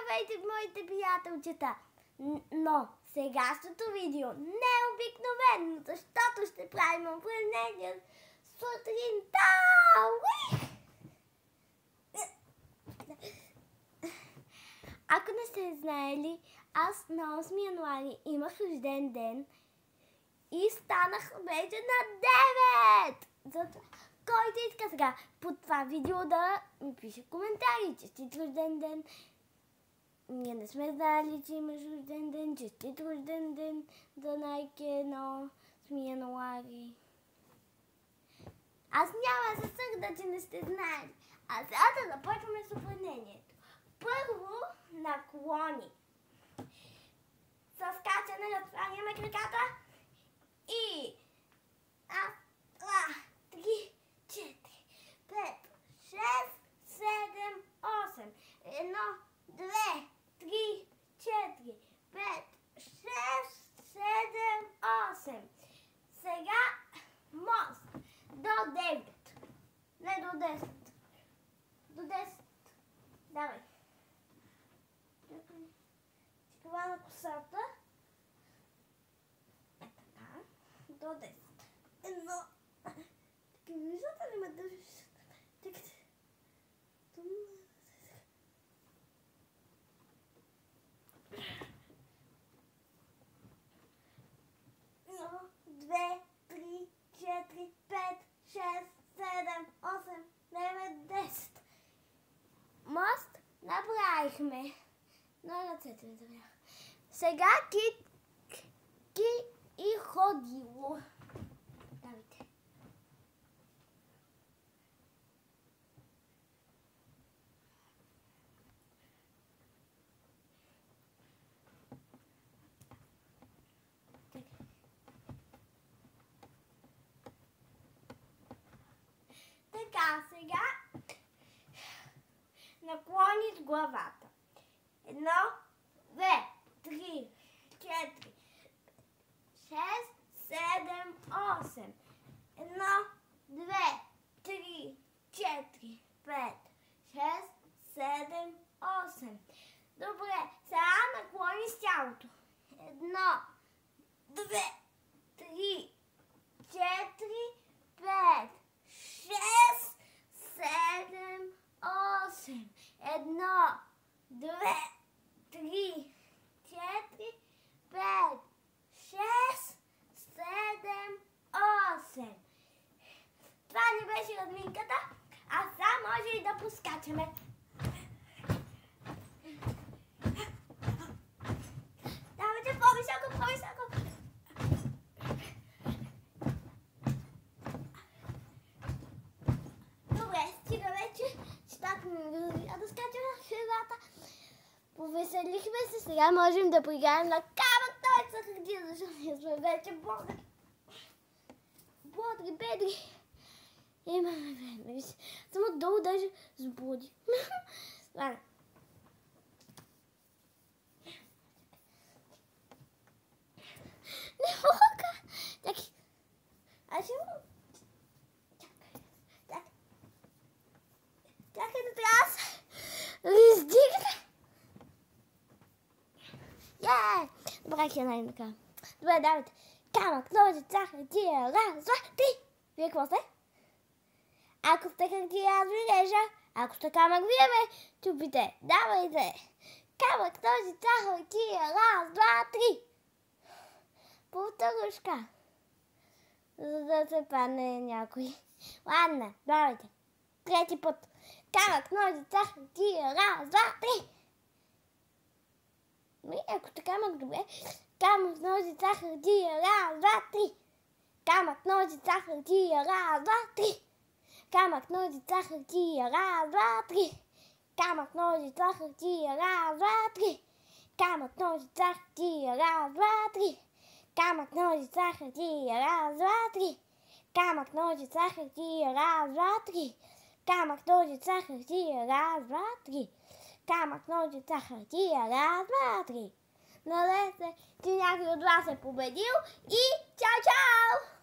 Здравейте, моите приятелчета! Но сегашното видео не е обикновено, защото ще правим упражнение сутринта! Ако не сте знаели, аз на 8 януари имах рожден ден и станах вече на 9! Затова, който иска сега под това видео да ми пише коментари, честит рожден ден. Ние не сме знали, че имаш рожден ден, честит рожден ден за Найки 8 януари. Аз няма да се сърда, че не сте знаели. А сега да започваме с упражнението. Първо наклони. С качане разправяме краката и 3, 4, 5, 6, 7, 8. 1, 2, 3, 4, 5, 6, 7, 8. Сега мост до 9. Не до 10. До 10. Давай. Това на косата. Така. До 10. Едно. Така, виждате ли ме държиш? Така. Едно, 2, 3, 4, 5, 6, 7, 8, 9, 10. Мост направихме. На ръцете ми забрях. Сега ки и ходило. Давайте. Така, сега наклони с главата. 1, 2, 3, 4, 6, 7, 8. 1, 2, 3, 4, 5, 6, 7, 8. Добре, сега наклони с тялото. 1, 2, 3, 4, 5, 6, 7, 8. 1, 2, 3, 4, 5, 6, 7, 8. Това ни беше разминката, а сега може и да поскачаме. Давайте по-високо, по-високо. Добре, стига вече. Щата ми да скачаме на хилата. Повеселихме се, сега можем да приграем на камък той с хартия, защото ние сме вече бодри. Бодри, бедри. Имаме време. Само долу даже сбуди. Ладно. Не мога. Чакай. Аз ще му... Чакай да трябва да се издигне. Добре, ще най-накрая. Добре, давайте. Камък, ножица, хартия, раз, два, три. Вие какво сте? Ако сте хартия, аз ви режа. Ако сте камък, вие ме чупите. Давайте. Камък, ножица, хартия, раз, два, три. Повторушка. За да се падне някой. Ладно, давайте. Трети път. Камък, ножица, хартия, раз, два, три. Ако така мък добре. Камък, ножица, хартия, раз, два, три. Камък, ножица, хартия, раз, два, три. Камък, ножица, хартия, раз, два, три. Камък, ножица, хартия, раз, два, три. Камък, ножица, хартия, раз, два, три. Камък, ножица, хартия, раз, два, три. Камък, ножица, хартия, раз, два, три. Камък, ножица, хартия, раз, два, три. Камък, ножица, хартия, раз, два, три. Надея се, че някой от вас е победил и чао-чао!